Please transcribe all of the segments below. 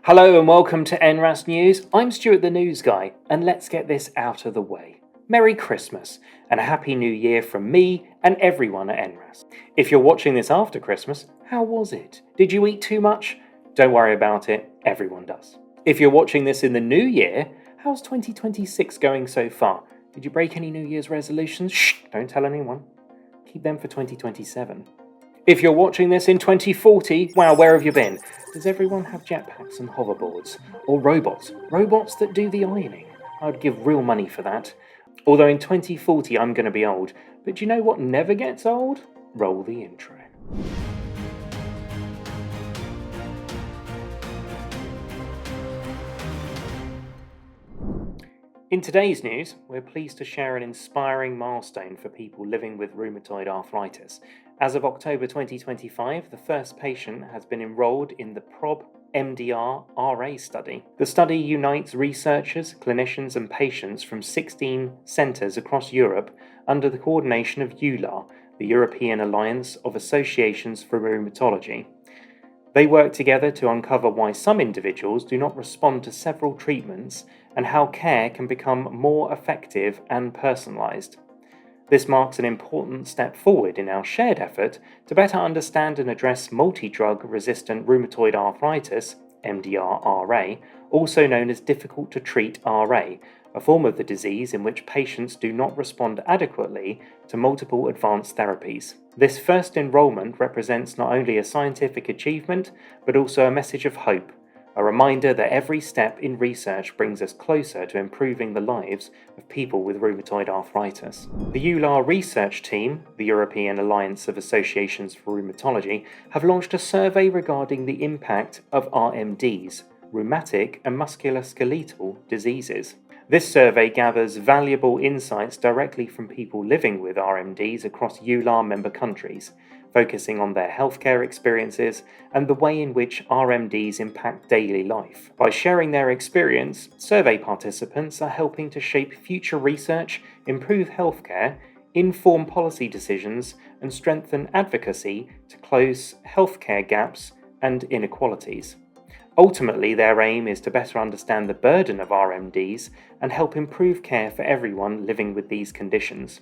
Hello and welcome to NRAS News. I'm Stuart the News Guy, and let's get this out of the way. Merry Christmas and a Happy New Year from me and everyone at NRAS. If you're watching this after Christmas, how was it? Did you eat too much? Don't worry about it, everyone does. If you're watching this in the new year, how's 2026 going so far? Did you break any New Year's resolutions? Shh, don't tell anyone. Keep them for 2027. If you're watching this in 2040, wow, where have you been? Does everyone have jetpacks and hoverboards? Or robots? Robots that do the ironing? I'd give real money for that. Although in 2040 I'm going to be old. But do you know what never gets old? Roll the intro. In today's news, we're pleased to share an inspiring milestone for people living with rheumatoid arthritis. As of October 2025, the first patient has been enrolled in the PROB MDR-RA study. The study unites researchers, clinicians and patients from 16 centres across Europe under the coordination of EULAR, the European Alliance of Associations for Rheumatology. They work together to uncover why some individuals do not respond to several treatments and how care can become more effective and personalised. This marks an important step forward in our shared effort to better understand and address multi-drug resistant rheumatoid arthritis, MDR-RA, also known as difficult to treat RA, a form of the disease in which patients do not respond adequately to multiple advanced therapies. This first enrolment represents not only a scientific achievement, but also a message of hope, a reminder that every step in research brings us closer to improving the lives of people with rheumatoid arthritis. The EULAR research team, the European Alliance of Associations for Rheumatology, have launched a survey regarding the impact of RMDs, rheumatic and musculoskeletal diseases. This survey gathers valuable insights directly from people living with RMDs across EULAR member countries, focusing on their healthcare experiences and the way in which RMDs impact daily life. By sharing their experience, survey participants are helping to shape future research, improve healthcare, inform policy decisions, and strengthen advocacy to close healthcare gaps and inequalities. Ultimately, their aim is to better understand the burden of RMDs and help improve care for everyone living with these conditions.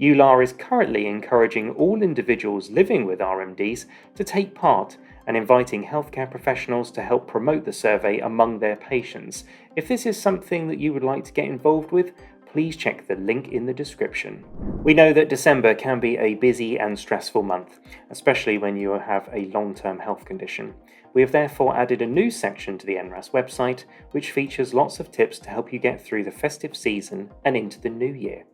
EULAR is currently encouraging all individuals living with RMDs to take part and inviting healthcare professionals to help promote the survey among their patients. If this is something that you would like to get involved with, please check the link in the description. We know that December can be a busy and stressful month, especially when you have a long-term health condition. We have therefore added a new section to the NRAS website, which features lots of tips to help you get through the festive season and into the new year.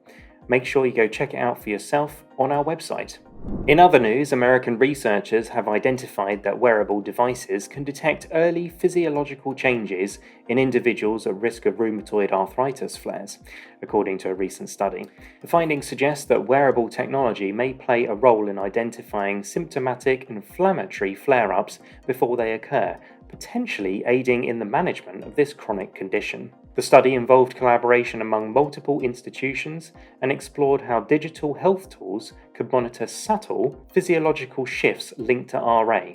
Make sure you go check it out for yourself on our website. In other news, American researchers have identified that wearable devices can detect early physiological changes in individuals at risk of rheumatoid arthritis flares, according to a recent study. The findings suggest that wearable technology may play a role in identifying symptomatic inflammatory flare-ups before they occur, potentially aiding in the management of this chronic condition. The study involved collaboration among multiple institutions and explored how digital health tools could monitor subtle physiological shifts linked to RA.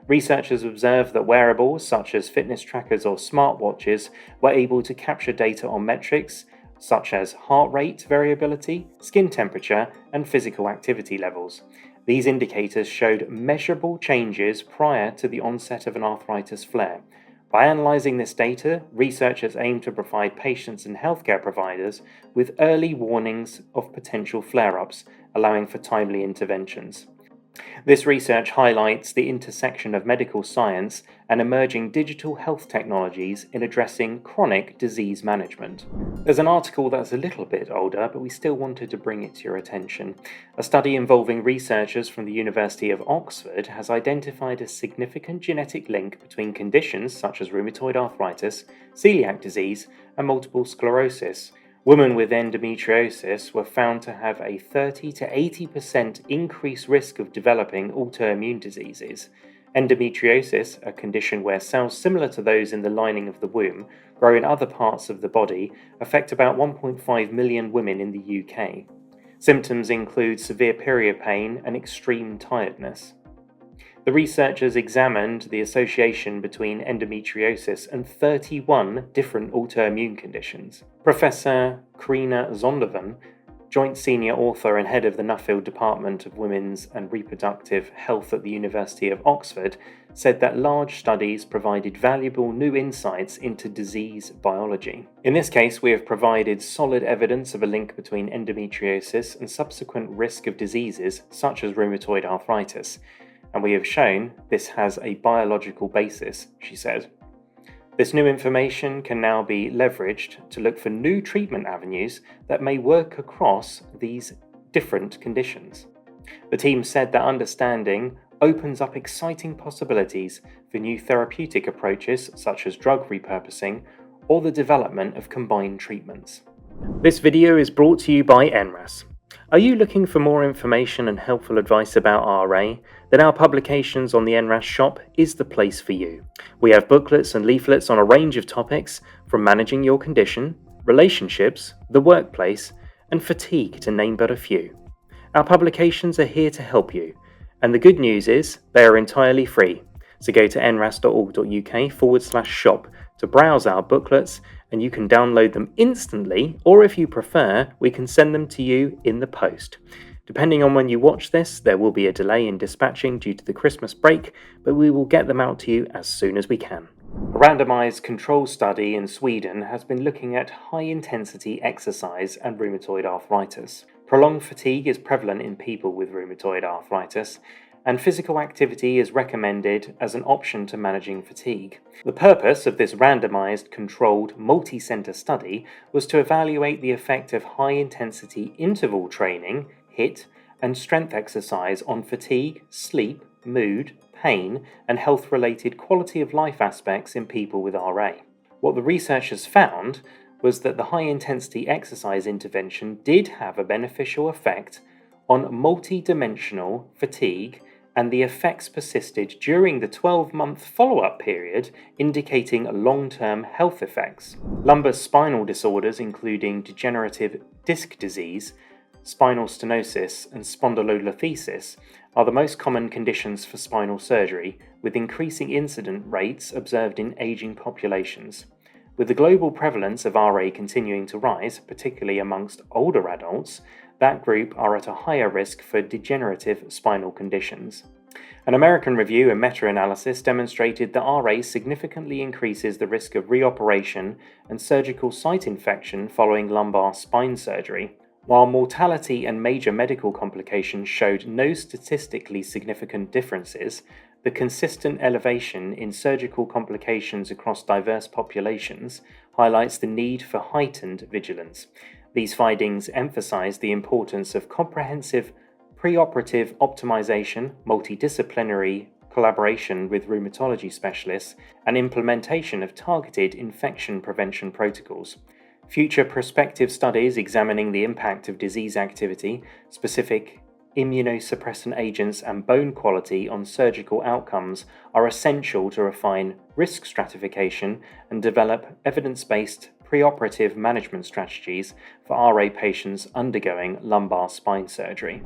Researchers observed that wearables such as fitness trackers or smartwatches were able to capture data on metrics such as heart rate variability, skin temperature, and physical activity levels. These indicators showed measurable changes prior to the onset of an arthritis flare. By analysing this data, researchers aim to provide patients and healthcare providers with early warnings of potential flare-ups, allowing for timely interventions. This research highlights the intersection of medical science and emerging digital health technologies in addressing chronic disease management. There's an article that's a little bit older, but we still wanted to bring it to your attention. A study involving researchers from the University of Oxford has identified a significant genetic link between conditions such as rheumatoid arthritis, celiac disease, and multiple sclerosis. Women with endometriosis were found to have a 30 to 80% increased risk of developing autoimmune diseases. Endometriosis, a condition where cells similar to those in the lining of the womb grow in other parts of the body, affect about 1.5 million women in the UK. Symptoms include severe period pain and extreme tiredness. The researchers examined the association between endometriosis and 31 different autoimmune conditions. Professor Karina Zondervan, Joint Senior Author and Head of the Nuffield Department of Women's and Reproductive Health at the University of Oxford, said that large studies provided valuable new insights into disease biology. In this case, we have provided solid evidence of a link between endometriosis and subsequent risk of diseases such as rheumatoid arthritis, and we have shown this has a biological basis, she said. This new information can now be leveraged to look for new treatment avenues that may work across these different conditions. The team said that understanding opens up exciting possibilities for new therapeutic approaches such as drug repurposing or the development of combined treatments. This video is brought to you by NRAS. Are you looking for more information and helpful advice about RA? Then our publications on the NRAS shop is the place for you. We have booklets and leaflets on a range of topics, from managing your condition, relationships, the workplace, and fatigue, to name but a few. Our publications are here to help you, and the good news is they are entirely free. So go to nras.org.uk/shop to browse our booklets, and you can download them instantly, or if you prefer, we can send them to you in the post. Depending on when you watch this, there will be a delay in dispatching due to the Christmas break, but we will get them out to you as soon as we can. A randomized control study in Sweden has been looking at high-intensity exercise and rheumatoid arthritis. Prolonged fatigue is prevalent in people with rheumatoid arthritis, and physical activity is recommended as an option to managing fatigue. The purpose of this randomized, controlled, multi-center study was to evaluate the effect of high-intensity interval training, HIIT, and strength exercise on fatigue, sleep, mood, pain, and health-related quality of life aspects in people with RA. What the researchers found was that the high-intensity exercise intervention did have a beneficial effect on multi-dimensional fatigue, and the effects persisted during the 12-month follow-up period, indicating long-term health effects. Lumbar spinal disorders, including degenerative disc disease, spinal stenosis, and spondylolisthesis, are the most common conditions for spinal surgery, with increasing incidence rates observed in aging populations. With the global prevalence of RA continuing to rise, particularly amongst older adults, that group are at a higher risk for degenerative spinal conditions. An American review and meta-analysis demonstrated that RA significantly increases the risk of reoperation and surgical site infection following lumbar spine surgery. While mortality and major medical complications showed no statistically significant differences, the consistent elevation in surgical complications across diverse populations highlights the need for heightened vigilance. These findings emphasize the importance of comprehensive preoperative optimization, multidisciplinary collaboration with rheumatology specialists, and implementation of targeted infection prevention protocols. Future prospective studies examining the impact of disease activity, specific immunosuppressant agents, and bone quality on surgical outcomes are essential to refine risk stratification and develop evidence-based preoperative management strategies for RA patients undergoing lumbar spine surgery.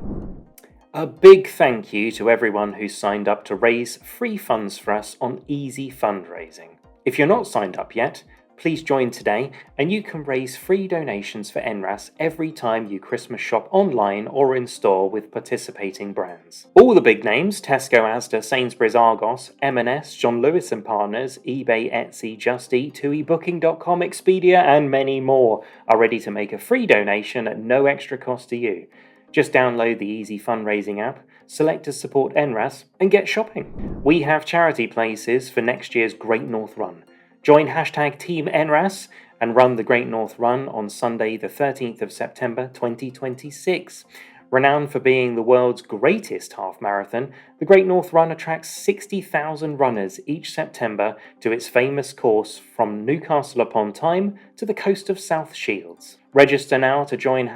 A big thank you to everyone who signed up to raise free funds for us on Easy Fundraising. If you're not signed up yet, please join today, and you can raise free donations for NRAS every time you Christmas shop online or in store with participating brands. All the big names, Tesco, Asda, Sainsbury's, Argos, M&S, John Lewis and Partners, eBay, Etsy, Just Eat, TUIBooking.com, Expedia, and many more are ready to make a free donation at no extra cost to you. Just download the Easy Fundraising app, select to support NRAS, and get shopping. We have charity places for next year's Great North Run. Join #Team NRAS and run the Great North Run on Sunday the 13th of September 2026. Renowned for being the world's greatest half marathon, the Great North Run attracts 60,000 runners each September to its famous course from Newcastle upon Tyne to the coast of South Shields. Register now to join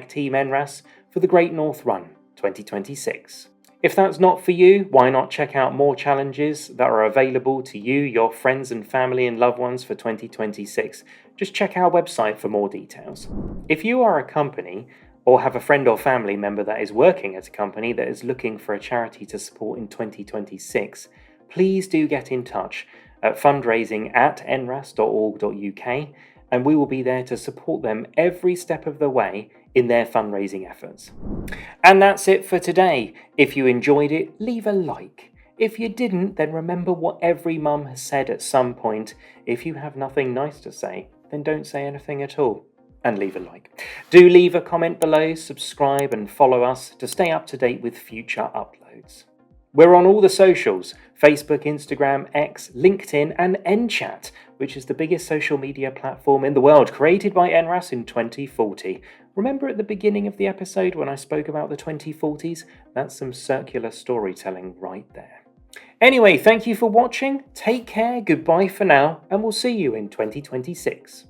#Team NRAS for the Great North Run 2026. If that's not for you, why not check out more challenges that are available to you, your friends and family and loved ones for 2026. Just check our website for more details. If you are a company or have a friend or family member that is working at a company that is looking for a charity to support in 2026, please do get in touch at fundraising@nras.org.uk, and we will be there to support them every step of the way in their fundraising efforts. And that's it for today. If you enjoyed it, leave a like. If you didn't, then remember what every mum has said at some point. If you have nothing nice to say, then don't say anything at all. And leave a like. Do leave a comment below, subscribe and follow us to stay up to date with future uploads. We're on all the socials: Facebook, Instagram, X, LinkedIn and NChat, which is the biggest social media platform in the world, created by NRAS in 2040. Remember at the beginning of the episode when I spoke about the 2040s? That's some circular storytelling right there. Anyway, thank you for watching, take care, goodbye for now, and we'll see you in 2026.